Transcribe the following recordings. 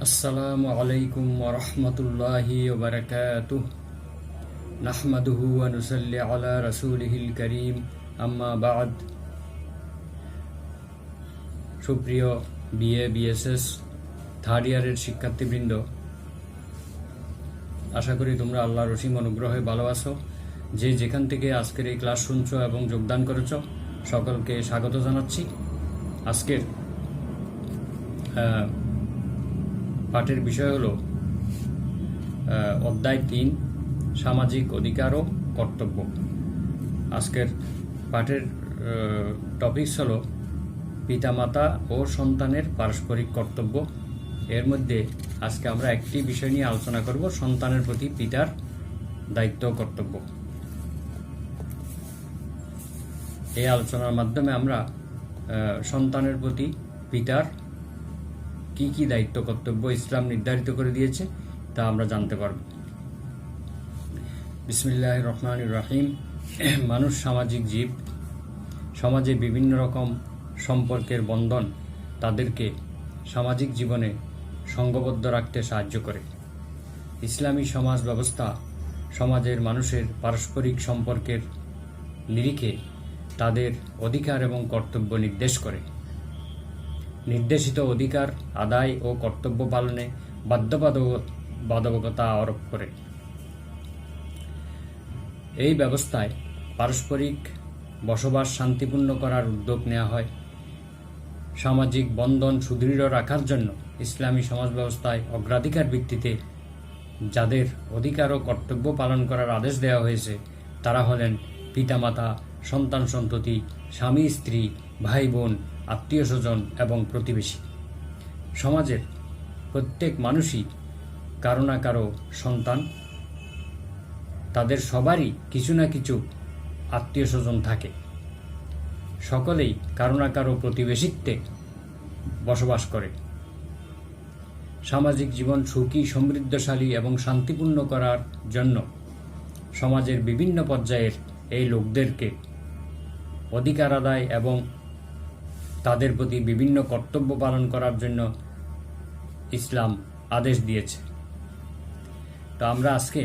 আসসালামু আলাইকুম ওয়া রাহমাতুল্লাহি ওয়া বারাকাতুহু নাহমাদুহু ওয়া নুসাল্লি আলা রাসূলিহিল কারীম আম্মা বা'দ। সুপ্রিয় বিএ বিএসএস থার্ড ইয়ারের শিক্ষার্থীবৃন্দ, আশা করি তোমরা আল্লাহর অসীম অনুগ্রহে ভালো আছো। যে যেখান থেকে আজকের এই ক্লাস শুনছো এবং যোগদান করেছো, সকলকে স্বাগত জানাচ্ছি। আজকের পাঠের বিষয় হলো অধ্যায় ৩, সামাজিক অধিকার ও কর্তব্য। আজকের পাঠের টপিকস হলো পিতামাতা ও সন্তানের পারস্পরিক কর্তব্য। এর মধ্যে আজকে আমরা একটি বিষয় নিয়ে আলোচনা করব, সন্তানের প্রতি পিতার দায়িত্ব ও কর্তব্য। এই আলোচনার মাধ্যমে আমরা সন্তানের প্রতি পিতার কি কি দায়িত্ব কর্তব্য ইসলাম নির্ধারিত করে দিয়েছে তা আমরা জানতে পারব। বিসমিল্লাহির রহমানির রহিম। মানুষ সামাজিক জীব। সমাজে বিভিন্ন রকম সম্পর্কের বন্ধন তাদেরকে সামাজিক জীবনে সংঘবদ্ধ রাখতে সাহায্য করে। ইসলামী সমাজ ব্যবস্থা সমাজের মানুষের পারস্পরিক সম্পর্কের নিরিখে তাদের অধিকার এবং কর্তব্য নির্দেশ করে। নির্দেশিত অধিকার আদায় ও কর্তব্য পালনে বাধ্যবাধকতা আরোপ করে। এই ব্যবস্থায় পারস্পরিক বসবাস শান্তিপূর্ণ করার উদ্যোগ নেওয়া হয়। সামাজিক বন্ধন সুদৃঢ় রাখার জন্য ইসলামী সমাজ ব্যবস্থায় অগ্রাধিকার ভিত্তিতে যাদের অধিকার ও কর্তব্য পালন করার আদেশ দেওয়া হয়েছে তারা হলেন পিতামাতা, সন্তান সন্ততি, স্বামী স্ত্রী, ভাই বোন, আত্মীয় স্বজন এবং প্রতিবেশী। সমাজের প্রত্যেক মানুষই কারো না কারো সন্তান। তাদের সবারই কিছু না কিছু আত্মীয় স্বজন থাকে। সকলেই কারো না কারো প্রতিবেশিত্বে বসবাস করে। সামাজিক জীবন সুখী, সমৃদ্ধশালী এবং শান্তিপূর্ণ করার জন্য সমাজের বিভিন্ন পর্যায়ের এই লোকদেরকে অধিকার আদায় এবং তাদের প্রতি বিভিন্ন কর্তব্য পালন করার জন্য ইসলাম আদেশ দিয়েছে। তো আমরা আজকে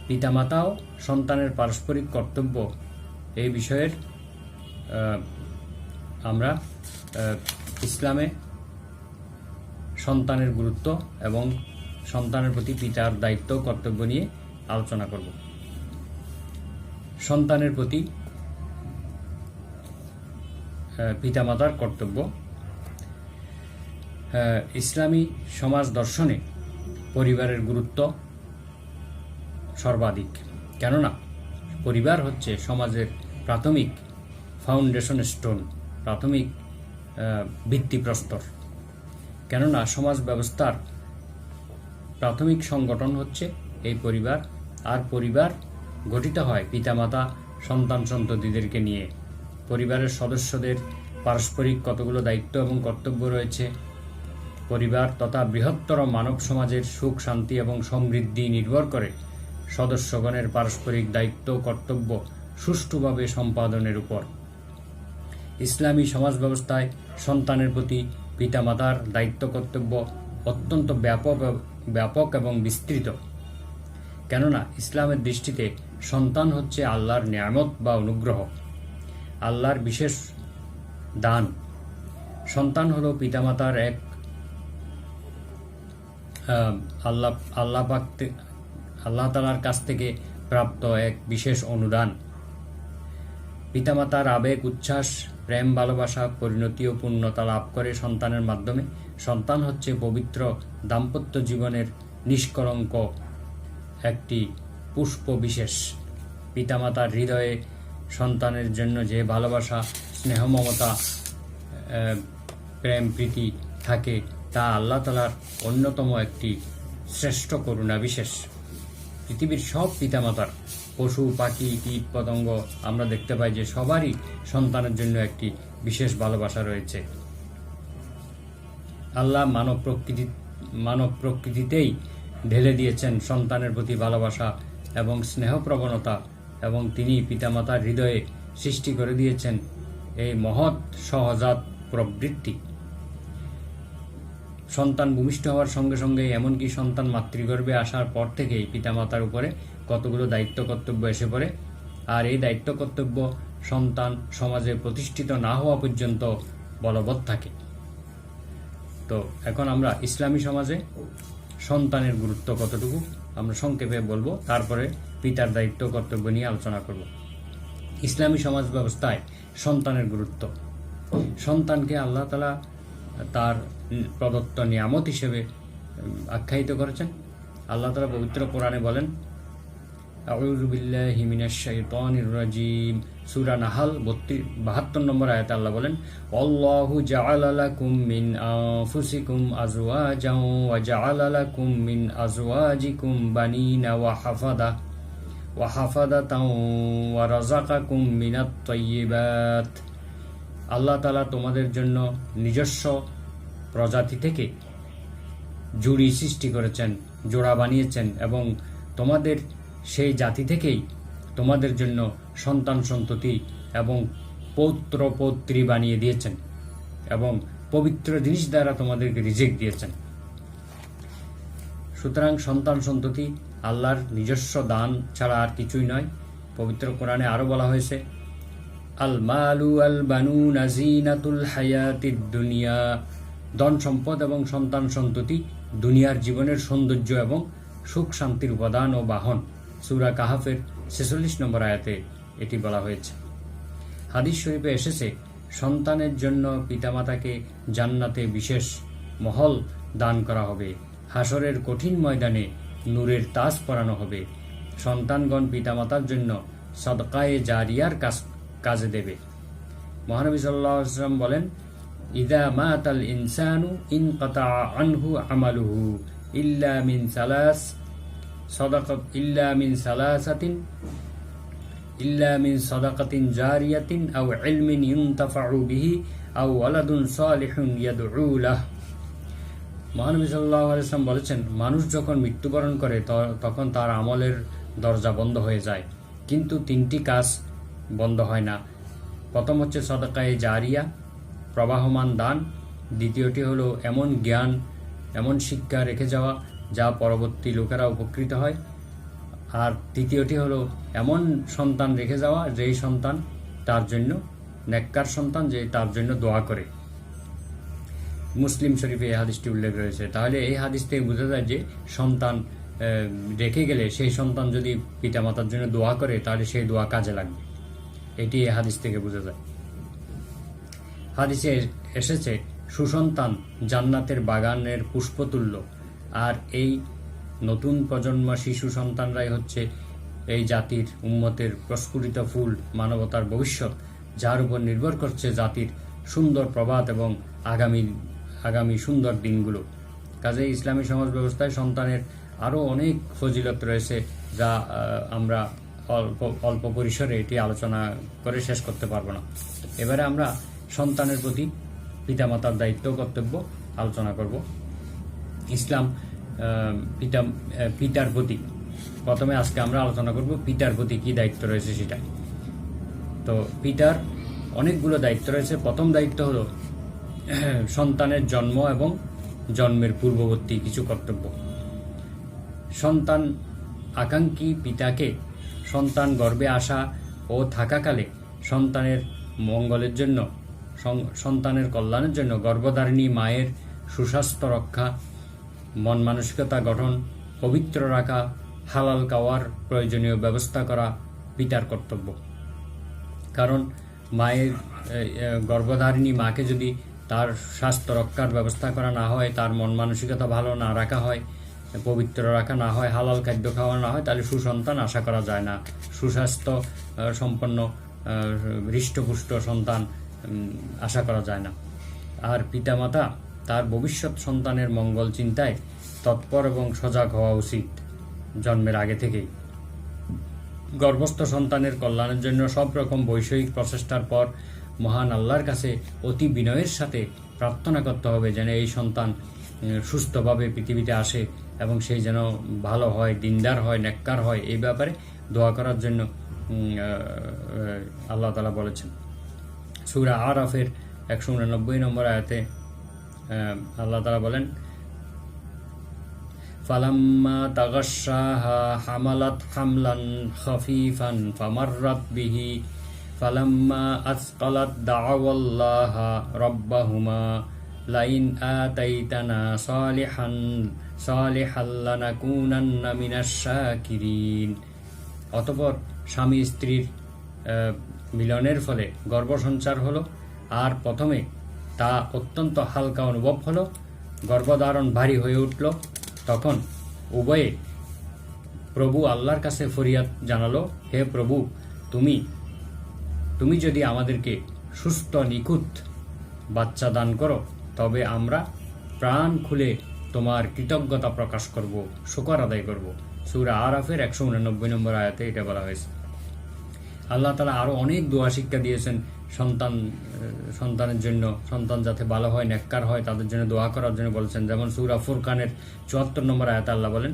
পিতামাতা ও সন্তানের পারস্পরিক কর্তব্য এই বিষয়ের আমরা ইসলামে সন্তানের গুরুত্ব এবং সন্তানের প্রতি পিতার দায়িত্ব কর্তব্য নিয়ে আলোচনা করব। সন্তানের প্রতি পিতামাতার কর্তব্য। ইসলামী সমাজ দর্শনে পরিবারের গুরুত্ব সর্বাধিক। কেননা পরিবার হচ্ছে সমাজের প্রাথমিক ফাউন্ডেশন স্টোন, প্রাথমিক ভিত্তিপ্রস্তর। কেননা সমাজ ব্যবস্থার প্রাথমিক সংগঠন হচ্ছে এই পরিবার, আর পরিবার গঠিত হয় পিতামাতা সন্তান সন্ততিদেরকে নিয়ে। পরিবারের সদস্যদের পারস্পরিক কতগুলো দায়িত্ব এবং কর্তব্য রয়েছে। পরিবার তথা বৃহত্তর মানব সমাজের সুখ, শান্তি এবং সমৃদ্ধি নির্ভর করে সদস্যগণের পারস্পরিক দায়িত্ব কর্তব্য সুষ্ঠুভাবে সম্পাদনের উপর। ইসলামী সমাজ ব্যবস্থায় সন্তানের প্রতি পিতামাতার দায়িত্ব কর্তব্য অত্যন্ত ব্যাপক এবং বিস্তৃত। কেননা ইসলামের দৃষ্টিতে সন্তান হচ্ছে আল্লাহর নিয়ামত বা অনুগ্রহ, আল্লাহর বিশেষ দান। সন্তান হলো পিতামাতার এক আল্লাহ তাআলার কাছ থেকে প্রাপ্ত এক বিশেষ অনুদান। পিতামাতার আবেগ, উচ্ছ্বাস, প্রেম, ভালোবাসা, পরিণতি ও পূর্ণতা লাভ করে সন্তানের মাধ্যমে। সন্তান হচ্ছে পবিত্র দাম্পত্য জীবনের নিষ্কলঙ্ক একটি পুষ্প বিশেষ। পিতামাতার হৃদয়ে সন্তানের জন্য যে ভালোবাসা, স্নেহ, মমতা, প্রেম, প্রীতি থাকে তা আল্লাহ তাআলার অন্যতম একটি শ্রেষ্ঠ করুণা বিশেষ। পৃথিবীর সব পিতামাতার, পশু পাখি, কীট পতঙ্গ আমরা দেখতে পাই যে সবারই সন্তানের জন্য একটি বিশেষ ভালোবাসা রয়েছে। আল্লাহ মানব প্রকৃতিতেই ঢেলে দিয়েছেন সন্তানের প্রতি ভালোবাসা এবং স্নেহ প্রবণতা, এবং তিনি পিতামাতার হৃদয়ে সৃষ্টি করে দিয়েছেন এই মহৎ সহজাত প্রবৃত্তি। সন্তান ভূমিষ্ঠ হওয়ার সঙ্গে সঙ্গে, এমনকি সন্তান মাতৃগর্ভে আসার পর থেকেই পিতামাতার উপরে কতগুলো দায়িত্ব কর্তব্য এসে পড়ে। আর এই দায়িত্ব কর্তব্য সন্তান সমাজে প্রতিষ্ঠিত না হওয়া পর্যন্ত বলবৎ থাকে। তো এখন আমরা ইসলামী সমাজে সন্তানের গুরুত্ব কতটুকু আমরা সংক্ষেপে বলবো, তারপরে পিতার দায়িত্ব কর্তব্য নিয়ে আলোচনা করব। ইসলামী সমাজ ব্যবস্থায় সন্তানের গুরুত্ব। সন্তানকে আল্লাহ তাআলা তার প্রদত্ত নিয়ামত হিসেবে আখ্যায়িত করেছেন। আল্লাহ তাআলা পবিত্র কোরআনে বলেন, আউযু বিল্লাহি মিনাশ শাইতানির রাজিম, সূরা নাহাল 72 নম্বর আয়াতে আল্লাহ বলেন, আল্লাহু জাআলা লাকুম মিন আনফুসিকুম আজওয়াজান ওয়া জাআলা লাকুম মিন আজওয়াজিকুম বানিনা ওয়া হাফাদাতান ওয়া রাযাকাকুম মিনাত তাইয়্যিবাত। আল্লাহ তাআলা তোমাদের জন্য নিজস্ব প্রজাতি থেকে জুড়ি সৃষ্টি করেছেন, জোড়া বানিয়েছেন, এবং তোমাদের সেই জাতি থেকেই তোমাদের জন্য সন্তান সন্ততি এবং পৌত্র পৌত্রী বানিয়ে দিয়েছেন, এবং পবিত্র জিনিস দ্বারা তোমাদেরকে রিজিক দিয়েছেন। সুতরাং সন্তান সন্ততি আল্লাহর নিজস্ব দান ছাড়া আর কিছুই নয়। পবিত্র কোরআনে আরো বলা হয়েছে, আল মালু আল বানুনা জিনাতুল হায়াতিদ দুনিয়া, ধন সম্পদ এবং সন্তান সন্ততি দুনিয়ার জীবনের সৌন্দর্য এবং সুখ শান্তির উপাদান ও বাহন। সূরা কাহাফের 46 নম্বর আয়াতে এটি বলা হয়েছে। হাদিস শরীফে এসেছে, সন্তানের জন্য পিতামাতাকে জান্নাতে বিশেষ মহল দান করা হবে, হাসরের কঠিন ময়দানে নূরের তাজ পরানো হবে, সন্তানগণ পিতামাতার জন্য সদকায়ে জারিয়ার কাজে দেবে। মহানবী সাল্লাল্লাহু আলাইহি ওয়াসাল্লাম বলেন, ইদা মাতাল ইনসানু ইনকাতা আনহু আমালুহু ইল্লা মিন সালাস সাদাকাতিন জারিয়াতিন আও ইলমিন ইউনতাফাউ বিহি আও ওয়ালাদুন সালিহুন ইয়াদউ লাহ। মহানবী সাল্লাল্লাহু আলাইহি ওয়াসাল্লাম বলেছেন, মানুষ যখন মৃত্যুবরণ করে তখন তার আমলের দরজা বন্ধ হয়ে যায়, কিন্তু 3টি কাজ বন্ধ হয় না। প্রথম হচ্ছে সদকায়ে জারিয়া, প্রবাহমান দান। দ্বিতীয়টি হলো এমন জ্ঞান, এমন শিক্ষা রেখে যাওয়া যা পরবর্তী লোকেরা উপকৃত হয়। আর তৃতীয়টি হলো এমন সন্তান রেখে যাওয়া যেই সন্তান তার জন্য নেককার সন্তান, যে তার জন্য দোয়া করে। মুসলিম শরীফে এই হাদিসটি উল্লেখ রয়েছে। তাহলে এই হাদিস থেকে বোঝা যায় যে সন্তান রেখে গেলে সেই সন্তান যদি পিতামাতার জন্য দোয়া করে তাহলে সেই দোয়া কাজে লাগবে, এটি এই হাদিস থেকে বোঝা যায়। হাদিসে এসেছে, সুসন্তান জান্নাতের বাগানের পুষ্পতুল্য। আর এই নতুন প্রজন্ম শিশু সন্তানরাই হচ্ছে এই জাতির উম্মতের প্রস্ফুটিত ফুল, মানবতার ভবিষ্যৎ, যার উপর নির্ভর করছে জাতির সুন্দর প্রভাত এবং আগামী সুন্দর দিনগুলো। কাজে ইসলামী সমাজ ব্যবস্থায় সন্তানের আরও অনেক ফজিলত রয়েছে, যা আমরা অল্প পরিসরে এটি আলোচনা করে শেষ করতে পারবো না। এবারে আমরা সন্তানের প্রতি পিতামাতার দায়িত্ব কর্তব্য আলোচনা করব। ইসলাম পিতার প্রতি প্রথমে আজকে আমরা আলোচনা করব পিতার প্রতি কি দায়িত্ব রয়েছে সেটা। তো পিতার অনেকগুলো দায়িত্ব রয়েছে। প্রথম দায়িত্ব হলো সন্তানের জন্ম এবং জন্মের পূর্ববর্তী কিছু কর্তব্য। সন্তান আকাঙ্ক্ষী পিতাকে সন্তান গর্ভে আসা ও থাকাকালে সন্তানের মঙ্গলের জন্য, সন্তানের কল্যাণের জন্য গর্ভধারিণী মায়ের সুস্বাস্থ্য রক্ষা, মন মানসিকতা গঠন, পবিত্র রাখা, হালাল খাওয়ার প্রয়োজনীয় ব্যবস্থা করা পিতার কর্তব্য। কারণ গর্ভধারিণী মাকে যদি তার স্বাস্থ্য রক্ষার ব্যবস্থা করা না হয়, তার মন মানসিকতা ভালো না রাখা হয়, পবিত্র রাখা না হয়, হালাল খাদ্য খাওয়া না হয়, তাহলে সুসন্তান আশা করা যায় না। সুস্বাস্থ্য সম্পন্ন হৃষ্টপুষ্ট সন্তান আশা করা যায় না। আর পিতামাতা তার ভবিষ্যৎ সন্তানের মঙ্গল চিন্তায় তৎপর এবং সজাগ হওয়া উচিত জন্মের আগে থেকেই। গর্ভস্থ সন্তানের কল্যাণের জন্য সব রকম বৈষয়িক প্রচেষ্টার পর মহান আল্লাহর কাছে অতি বিনয়ের সাথে প্রার্থনা করতে হবে যেন এই সন্তান সুস্থভাবে পৃথিবীতে আসে এবং সেই যেন ভালো হয়, দিনদার হয়, নেককার হয়। এই ব্যাপারে দোয়া করার জন্য আল্লাহ তাআলা বলেছেন। সূরা আরাফের 189 নম্বর আয়াতে আল্লাহ তাআলা বলেন, ফালাম্মা তাগাশশাহা হামালাত হামলান খাফীফান ফামাররাত বিহি ফালাম্মা আসকালাত দাআওয়াল্লাহা রাব্বাহুমা লাইন আতাইতানা সালিহান লানাকুনান্না মিনাশ শাকিরিন। অতঃপর স্বামী স্ত্রীর মিলনের ফলে গর্ভসঞ্চার হলো, আর প্রথমে তা অত্যন্ত হালকা অনুভব হলো, গর্ভধারণ ভারী হয়ে উঠল। তখন উভয়ে প্রভু আল্লাহর কাছে ফরিয়াদ জানালো, হে প্রভু, তুমি যদি আমাদেরকে সুস্থ নিখুঁত বাচ্চা দান করো, তবে আমরা প্রাণ খুলে তোমার কৃতজ্ঞতা প্রকাশ করব, শুকর আদায় করব। সূরা আরাফের 189 নম্বর আয়াতে এটা বলা হয়েছে। আল্লাহ তাআলা আরো অনেক দোয়া শিক্ষা দিয়েছেন সন্তানের জন্য, সন্তান যাতে ভালো হয়, নেককার হয়, তাদের জন্য দোয়া করার জন্য বলেছেন। যেমন সূরা ফুরকানের 74 নম্বর আয়াতে আল্লাহ বলেন,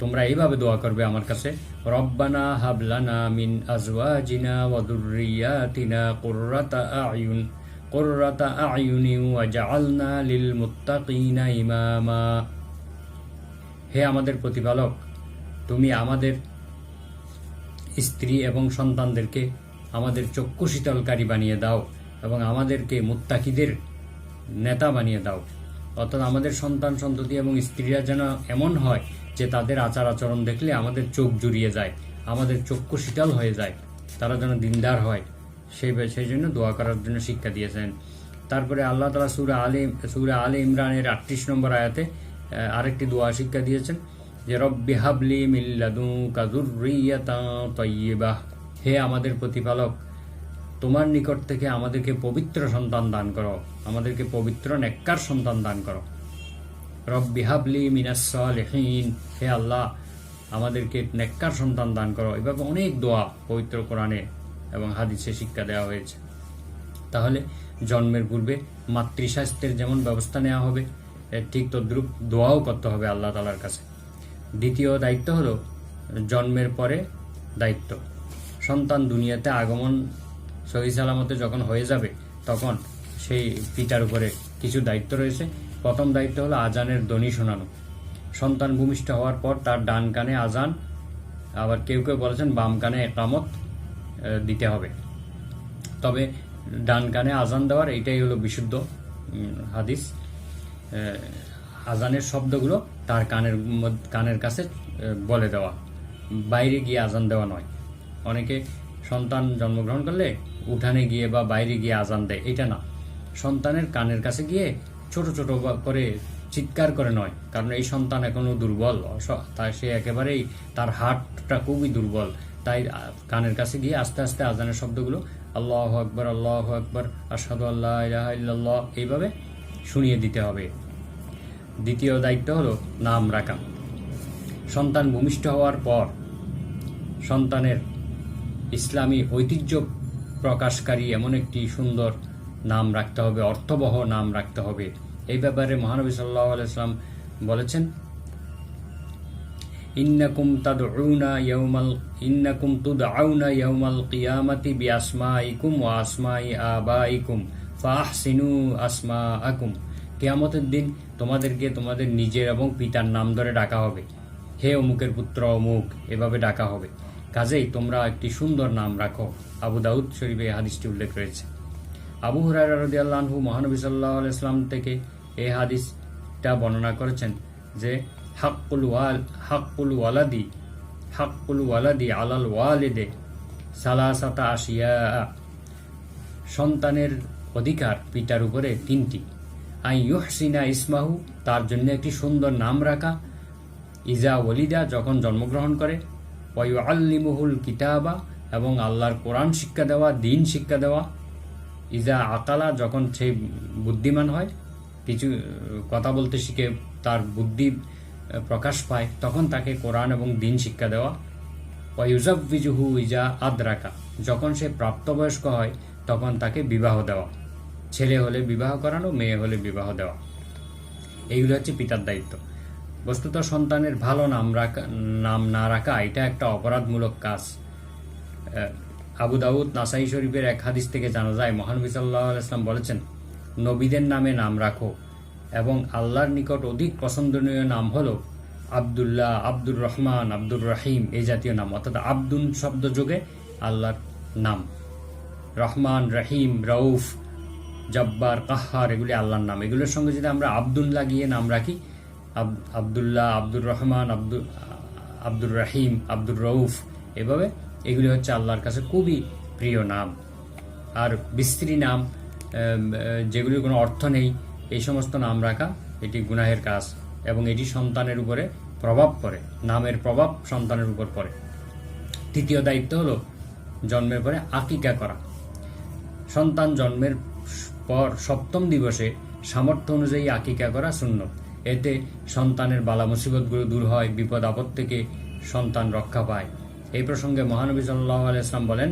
তোমরা এইভাবে দোয়া করবে আমার কাছে, রব্বানা হাব লানা মিন আজওয়াজিনা ওয়া যুররিয়াতিনা কুররাতা আয়ুনি ওয়াজআলনা লিল মুত্তাকিনা ইমামা। হে আমাদের প্রতিপালক, তুমি আমাদের স্ত্রী এবং সন্তানদেরকে আমাদের চক্ষু শীতলকারী বানিয়ে দাও এবং আমাদেরকে মুত্তাকিদের নেতা বানিয়ে দাও। অর্থাৎ আমাদের সন্তান সন্ততি এবং স্ত্রীরা যেন এমন হয় যে তাদের আচার আচরণ দেখলে আমাদের চোখ জুড়িয়ে যায়, আমাদের চক্ষু শীতল হয়ে যায়, তারা যেন দিনদার হয়, সেই জন্য দোয়া করার জন্য শিক্ষা দিয়েছেন। তারপরে আল্লাহ তাআলা সূরা আলে ইমরানের 38 নম্বর আয়াতে আরেকটি দোয়া শিক্ষা দিয়েছেন যে, রব্বি হাবলি মিন লাদুনকা যুররিয়াতান তাইয়্যিবাহ। হে আমাদের প্রতিপালক, তোমার নিকট থেকে আমাদেরকে পবিত্র সন্তান দান করো, আমাদেরকে পবিত্র নেককার সন্তান দান করো। রব্বি হাবলি মিনাস সালিহিন, হে আল্লাহ আমাদেরকে নেককার সন্তান দান করো। এভাবে অনেক দোয়া পবিত্র কোরআনে এবং হাদিসে শিক্ষা দেওয়া হয়েছে। তাহলে জন্মের পূর্বে মাতৃস্বাস্থ্যের যেমন ব্যবস্থা নেওয়া হবে, ঠিক তদ্রূপ দোয়াও করতে হবে আল্লাহ তাআলার কাছে। দ্বিতীয় দায়িত্ব হলো জন্মের পরে দায়িত্ব। সন্তান দুনিয়াতে আগমন সহি সালামতে যখন হয়ে যাবে, তখন সেই পিতার উপরে কিছু দায়িত্ব রয়েছে। প্রথম দায়িত্ব হলো আজানের ধ্বনি শোনানো। সন্তান ভূমিষ্ঠ হওয়ার পর তার ডান কানে আজান, আবার কেউ কেউ বলেছেন বাম কানে ইকামত দিতে হবে। তবে ডান কানে আজান দেওয়ার এইটাই হলো বিশুদ্ধ হাদিস। আজানের শব্দগুলো তার কানের কাছে বলে দেওয়া, বাইরে গিয়ে আজান দেওয়া নয়। অনেকে সন্তান জন্মগ্রহণ করলে উঠানে গিয়ে বা বাইরে গিয়ে আজান দেয়, এটা না। সন্তানের কানের কাছে গিয়ে ছোট ছোট করে চিৎকার করে নয়, কারণ এই সন্তান এখনো দুর্বল, তাই সে একেবারেই তার হার্টটা খুবই দুর্বল। তাই কানের কাছে গিয়ে আস্তে আস্তে আজানের শব্দগুলো আল্লাহু আকবার, আল্লাহু আকবার, আশহাদু আল্লা ইলাহা ইল্লাল্লাহ এইভাবে শুনিয়ে দিতে হবে। দ্বিতীয় দায়িত্ব হলো নাম রাখা। সন্তান ভূমিষ্ঠ হওয়ার পর সন্তানের ইসলামী ঐতিহ্য প্রকাশকারী এমন একটি সুন্দর নাম রাখতে হবে, অর্থবহ নাম রাখতে হবে। এই ব্যাপারে মহানবী সাল্লাল্লাহু আলাইহি ওয়াসাল্লাম বলেছেন, ইন্নাকুম তুদআউনা ইয়াউমাল কিয়ামাতি বিআসমাইকুম ওয়া আসমাই আবাইকুম ফাহসিনু আসমাআকুম। কিয়ামতের দিন তোমাদেরকে তোমাদের নিজের এবং পিতার নাম ধরে ডাকা হবে। হে অমুকের পুত্র অমুক, এভাবে ডাকা হবে। কাজেই তোমরা একটি সুন্দর নাম রাখো। আবু দাউদ শরীফে এই হাদিসটি উল্লেখ রয়েছে। আবু হুরায়রা রাদিয়াল্লাহু আনহু মহানবী সাল্লাল্লাহু আলাইহি ওয়াসাল্লাম থেকে এই হাদিসটা বর্ণনা করেছেন যে, হাক্কুল ওয়ালাদি আলাল ওয়ালিদে সালাসাতা আশিয়া। সন্তানের অধিকার পিতার উপরে তিনটি। আই ইউহসিনা ইসমাহু, তার জন্য একটি সুন্দর নাম রাখা। ইজা ওয়ালিদা, যখন জন্মগ্রহণ করে। ওয়ায়ুআল্লিমুহুল কিতাবা, এবং আল্লাহর কোরআন শিক্ষা দেওয়া, দিন শিক্ষা দেওয়া। ইজা আকালা, যখন সে বুদ্ধিমান হয়, কিছু কথা বলতে শিখে তার বুদ্ধি প্রকাশ পায়, তখন তাকে কোরআন এবং দিন শিক্ষা দেওয়া। ওয়ায়ুজাব্বিজুহু ইজা আদরাকা, যখন সে প্রাপ্তবয়স্ক হয় তখন তাকে বিবাহ দেওয়া। ছেলে হলে বিবাহ করানো, মেয়ে হলে বিবাহ দেওয়া। এইগুলো হচ্ছে পিতার দায়িত্ব। বস্তুত সন্তানের ভালো নাম না রাখা এটা একটা অপরাধমূলক কাজ। আবু দাউদ নাসাই শরীফের এক হাদিস থেকে জানা যায়, মহানবী সাল্লাল্লাহু আলাইহি ওয়াসাল্লাম বলেছেন, নবীদের নামে নাম রাখো, এবং আল্লাহর নিকট অধিক পছন্দনীয় নাম হলো আব্দুল্লাহ, আব্দুর রহমান, আব্দুর রহিম এই জাতীয় নাম, অর্থাৎ আব্দুন শব্দ যোগে আল্লাহর নাম। রহমান, রহিম, রউফ, জব্বার, কাহ্হার এগুলি আল্লাহর নাম। এগুলোর সঙ্গে যদি আমরা আব্দুন লাগিয়ে নাম রাখি, আব্দুল্লাহ, আব্দুর রহমান, আব্দুর রহিম, আব্দুর রউফ, এভাবে এগুলি হচ্ছে আল্লাহর কাছে খুবই প্রিয় নাম। আর বিস্ত্রী নাম যেগুলির কোনো অর্থ নেই, এই সমস্ত নাম রাখা এটি গুনাহের কাজ এবং এটি সন্তানের উপরে প্রভাব পড়ে, নামের প্রভাব সন্তানের উপর পড়ে। তৃতীয় দায়িত্ব হলো জন্মের পরে আকিকা করা। সন্তান জন্মের পর ৭ম দিবসে সামর্থ্য অনুযায়ী আকিকা করা সুন্নত। এতে সন্তানের বালা মুসিবতগুলো দূর হয়, বিপদ আপদ থেকে সন্তান রক্ষা পায়। এই প্রসঙ্গে মহানবী সাল্লাল্লাহু আলাইহি ওয়াসাল্লাম বলেন,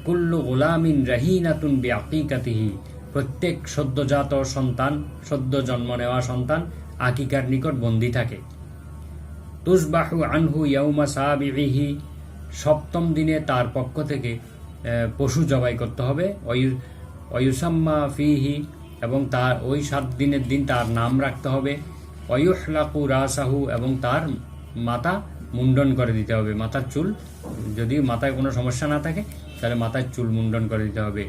কুল্লু গুলামিন রাহিনাতুন বিআকিকাতিহি, প্রত্যেক সদ্যজাত সন্তান, সদ্য জন্ম নেওয়া সন্তান আকিকার নিকট বন্দী থাকে। তুসবাহু আনহু ইয়াউমা সাবিহি, ৭ম দিনে তার পক্ষ থেকে পশু জবাই করতে হবে। ওয়ুসাম্মা ফিহি, এবং তার ওই ৭ দিনের দিন তার নাম রাখতে হবে। ওয়ুহলাকু রাসাহু, এবং তার মাথা মুন্ডন করে দিতে হবে। মাথার চুল, যদি মাথায় কোনো সমস্যা না থাকে তাহলে মাথায় চুল মুন্ডন করে দিতে হবে।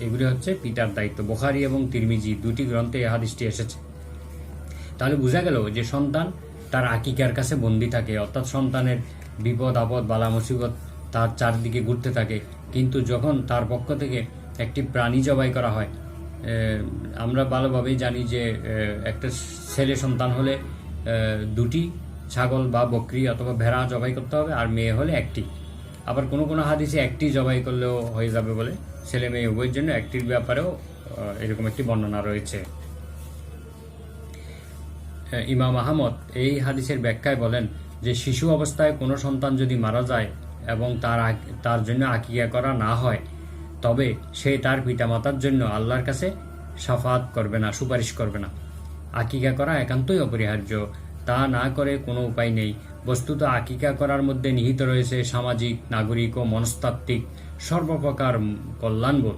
এগুলি হচ্ছে পিতার দায়িত্ব। বুখারী এবং তিরমিজি দুটি গ্রন্থে এই হাদিসটি এসেছে। তাহলে বোঝা গেল যে সন্তান তার আকিকার কাছে বন্দী থাকে, অর্থাৎ সন্তানের বিপদ আপদ বালা মুসিবত তার চারদিকে ঘুরতে থাকে। কিন্তু যখন তার পক্ষ থেকে একটি প্রাণী জবাই করা হয়, আমরা ভালোভাবেই জানি যে একটা ছেলে সন্তান হলে 2টি ছাগল বা বকরি অথবা ভেড়া জবাই করতে হবে, আর মেয়ে হলে 1টি। আবার কোনো কোনো হাদিসে 1টি জবাই করলেও হয়ে যাবে বলে, ছেলে মেয়ে উভয়ের জন্য 1টির ব্যাপারেও এরকম একটি বর্ণনা রয়েছে। ইমাম আহমদ এই হাদিসের ব্যাখ্যায় বলেন যে শিশু অবস্থায় কোনো সন্তান যদি মারা যায় এবং তার জন্য আকিকা করা না হয়, তবে সে তার পিতামাতার জন্য আল্লাহর কাছে শাফাত করবে না, সুপারিশ করবে না। আকিকা করা একান্তই অপরিহার্য, তা না করে কোনো উপায় নেই। বস্তুত আকিকা করার মধ্যে নিহিত রয়েছে সামাজিক, নাগরিক ও মনস্তাত্ত্বিক সর্বপ্রকার কল্যাণবোধ।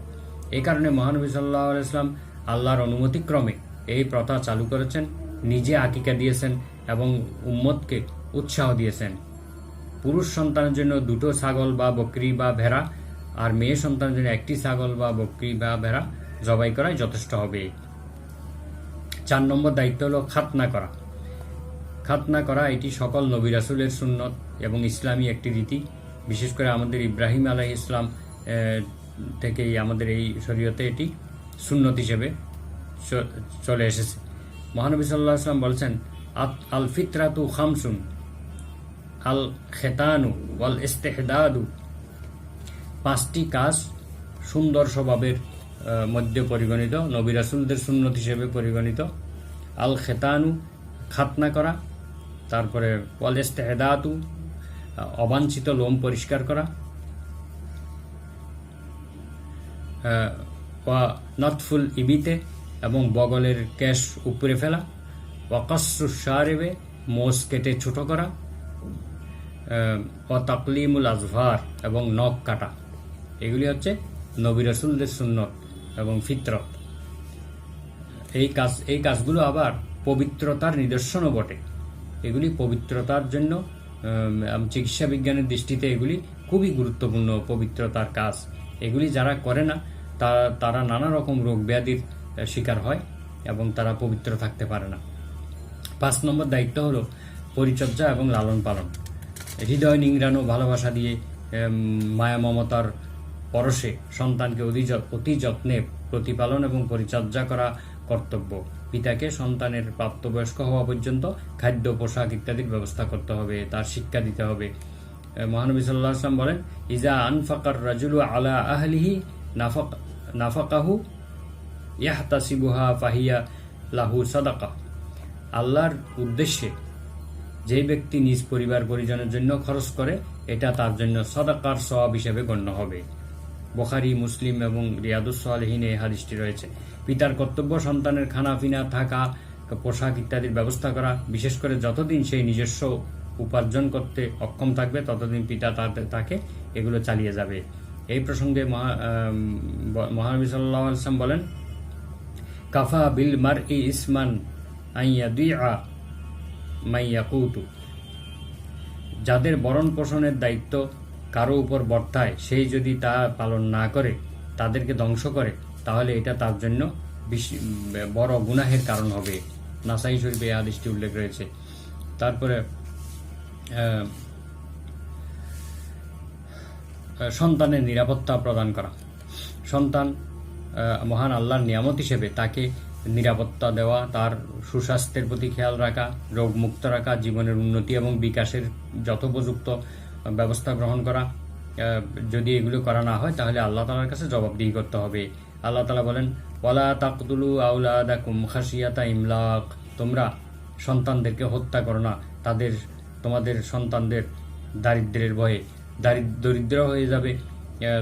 এই কারণে মহানবী সাল্লাল্লাহু আলাইহি ওয়াসাল্লাম আল্লাহর অনুমতিক্রমে এই প্রথা চালু করেছেন, নিজে আকিকা দিয়েছেন এবং উম্মতকে উৎসাহ দিয়েছেন। পুরুষ সন্তানের জন্য 2টো ছাগল বা বকরি বা ভেড়া, আর মেয়ে সন্তানের জন্য 1টি ছাগল বা বকরি বা ভেড়া জবাই করাই যথেষ্ট হবে। 4 নম্বর দায়িত্ব হলো খাতনা করা। খাতনা করা এটি সকল নবী রাসূলের সুন্নত এবং ইসলামী একটি রীতি। বিশেষ করে আমাদের ইব্রাহিম আলাইহিস ইসলাম থেকেই আমাদের এই শরীয়তে এটি সুন্নত হিসেবে চলে এসেছে। মহানবী সাল্লাল্লাহু আলাইহি ওয়াসাল্লাম বলছেন, আল ফিতরাতু খামসুন, আল খেতানু ওয়াল ইস্তিহদাদু, 5টি কাজ সুন্দর স্বভাবের মধ্যে পরিগণিত, নবী রাসূলদের সুন্নত হিসেবে পরিগণিত। আল খেতানু, খাতনা করা, তারপরে ওয়াল ইস্তিহদাদু, অবাঞ্ছিত লোম পরিষ্কার করা, ওয়া নতফুল ইবিতে, এবং বগলের কেশ উপরে ফেলা, ওয়া কাসরু শারিবে, মোষ কেটে ছোট করা, ওয়া তাকলিমুল আজফার, এবং নখ কাটা। এগুলি হচ্ছে নবী রাসূলদের সুন্নত এবং ফিতরত। এই কাজগুলো আবার পবিত্রতার নিদর্শনও বটে। এগুলি পবিত্রতার জন্য, চিকিৎসা বিজ্ঞানের দৃষ্টিতে এগুলি খুবই গুরুত্বপূর্ণ পবিত্রতার কাজ। এগুলি যারা করে না তারা নানা রকম রোগ ব্যাধির শিকার হয় এবং তারা পবিত্র থাকতে পারে না। 5 নম্বর দায়িত্ব হলো পরিচর্যা এবং লালন পালন। হৃদয় নিংড়ানো ভালোবাসা দিয়ে মায়া মমতার পরশে সন্তানকে অতি যত্নে প্রতিপালন এবং পরিচর্যা করা কর্তব্য। পিতাকে সন্তানের প্রাপ্তবয়স্ক হওয়া পর্যন্ত খাদ্য, পোশাক ইত্যাদির ব্যবস্থা করতে হবে, তার শিক্ষা দিতে হবে। মহানবী সাল্লাল্লাহু আলাইহি ওয়াসাল্লাম বলেন, ইজা আনফাকার রাজুলু আলা আহলিহি নাফাকাহু ইয়াহতাসিবুহা ফাহিয়া লাহু সাদাকা। আল্লাহর উদ্দেশ্যে যে ব্যক্তি নিজ পরিবার পরিজনের জন্য খরচ করে, এটা তার জন্য সাদাকার সওয়াব হিসেবে গণ্য হবে। বুখারী, মুসলিম এবং রিয়াদুস সালিহিনে এই হাদিসটি রয়েছে। পিতার কর্তব্য সন্তানের খানাপিনা, থাকা, পোশাক ইত্যাদির ব্যবস্থা করা। বিশেষ করে যতদিন সেই নিজস্ব উপার্জন করতে অক্ষম থাকবে ততদিন পিতা তাকে এগুলো চালিয়ে যাবে। এই প্রসঙ্গে মহানবী সাল্লাল্লাহু আলাইহি ওয়াসাল্লাম বলেন, কাফা বিল মারই ইসমান আইয়াদিআ মাইয়াকুতু, যাদের ভরণ পোষণের দায়িত্ব কারো উপর বর্তায় সেই যদি তা পালন না করে, তাদেরকে ধ্বংস করে, তাহলে এটা তার জন্য বড় গুনাহের কারণ হবে। নাসাই শরীফে এই হাদিসটি উল্লেখ রয়েছে। তারপরে সন্তানের নিরাপত্তা প্রদান করা। সন্তান মহান আল্লাহর নিয়ামত হিসেবে তাকে নিরাপত্তা দেওয়া, তার সুস্বাস্থ্যের প্রতি খেয়াল রাখা, রোগমুক্ত রাখা, জীবনের উন্নতি এবং বিকাশের যথোপযুক্ত ব্যবস্থা গ্রহণ করা। যদি এগুলো করা না হয় তাহলে আল্লাহ তাআলার কাছে জবাবদিহি করতে হবে। আল্লাহ তাআলা বলেন, ওয়ালা তাকতুলু আওলাদাকুম খাশিয়াতা ইমলাক, তোমরা সন্তানদেরকে হত্যা করো না তোমাদের সন্তানদের দারিদ্র্যের ভয়ে, দরিদ্র হয়ে যাবে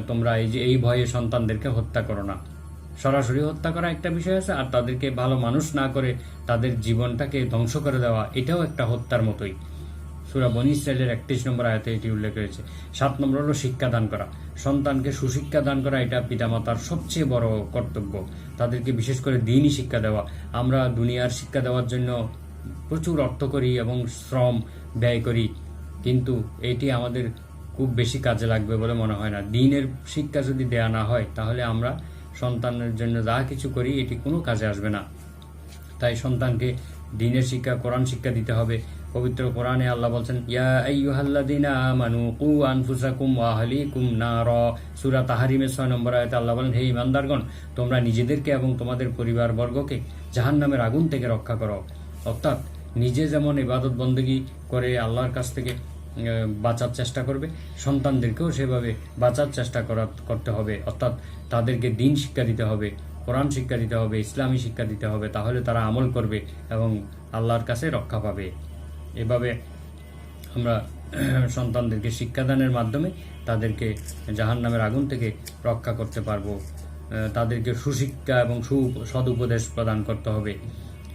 তোমরা এই ভয়ে সন্তানদেরকে হত্যা করো না। সরাসরি হত্যা করা একটা বিষয় আছে, আর তাদেরকে ভালো মানুষ না করে তাদের জীবনটাকে ধ্বংস করে দেওয়া, এটাও একটা হত্যার মতোই। সূরা বনী ইসরাঈলের 31 নম্বর আয়াতে এটি উল্লেখ রয়েছে। 7 নম্বর হলো শিক্ষা দান করা। সন্তানকে সুশিক্ষা দান করা এটা পিতামাতার সবচেয়ে বড় কর্তব্য। তাদেরকে বিশেষ করে দ্বীনি শিক্ষা দেওয়া। আমরা দুনিয়ার শিক্ষা দেওয়ার জন্য প্রচুর অর্থ করি এবং শ্রম ব্যয় করি, কিন্তু এটি আমাদের খুব বেশি কাজে লাগবে বলে মনে হয় না। দ্বীনের শিক্ষা যদি দেয়া না হয় তাহলে আমরা সন্তানের জন্য যা কিছু করি এটি কোনো কাজে আসবে না। তাই সন্তানকে দ্বীনের শিক্ষা, কোরআন শিক্ষা দিতে হবে। পবিত্র কোরআনে আল্লাহ বলছেন, ইয়া আইয়ুহাল্লাযীনা আমানু কু আনফুসাকুম ওয়া আহলিকুম নারা, সূরা তাহরিমের 6 নম্বর আয়াতে আল্লাহ বলেন, হে ঈমানদারগণ, তোমরা নিজেদেরকে এবং তোমাদের পরিবারবর্গকে জাহান্নামের আগুন থেকে রক্ষা করো। অর্থাৎ নিজে যেমন ইবাদত বন্দেগী করে আল্লাহর কাছ থেকে বাঁচার চেষ্টা করবে, সন্তানদেরকেও সেভাবে বাঁচার চেষ্টা করতে হবে। অর্থাৎ তাদেরকে দ্বীন শিক্ষা দিতে হবে, কোরআন শিক্ষা দিতে হবে, ইসলামী শিক্ষা দিতে হবে, তাহলে তারা আমল করবে এবং আল্লাহর কাছে রক্ষা পাবে। এভাবে আমরা সন্তানদেরকে শিক্ষাদানের মাধ্যমে তাদেরকে জাহান্নামের আগুন থেকে রক্ষা করতে পারবো। তাদেরকে সুশিক্ষা এবং সদুপদেশ প্রদান করতে হবে।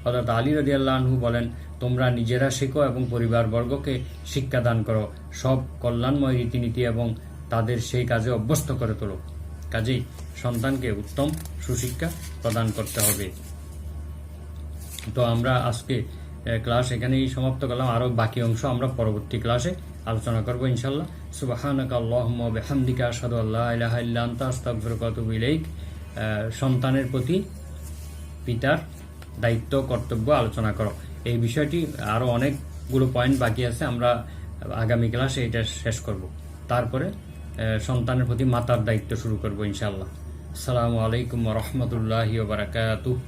হযরত আলী রাদিয়াল্লাহু আনহু বলেন, তোমরা নিজেরা শেখো এবং পরিবারবর্গকে শিক্ষাদান করো, সব কল্যাণময় রীতিনীতি এবং তাদের সেই কাজে অভ্যস্ত করে তোলো। কাজেই সন্তানকে উত্তম সুশিক্ষা প্রদান করতে হবে। তো আমরা আজকে ক্লাস এখানেই সমাপ্ত করলাম। আরও বাকি অংশ আমরা পরবর্তী ক্লাসে আলোচনা করবো ইনশাআল্লাহ। সুবহানাকা আল্লাহুম্মা ওয়া বিহামদিকা আশহাদু আল্লা ইলাহা ইল্লা আনতা আস্তাগফিরুকা ওয়া আতুবু ইলাইক। সন্তানের প্রতি পিতার দায়িত্ব কর্তব্য আলোচনা করো, এই বিষয়টি আরও অনেকগুলো পয়েন্ট বাকি আছে, আমরা আগামী ক্লাসে এটা শেষ করব। তারপরে সন্তানের প্রতি মাতার দায়িত্ব শুরু করব ইনশাআল্লাহ। আসসালামু আলাইকুম ওয়া রাহমাতুল্লাহি ওয়া বারাকাতুহু।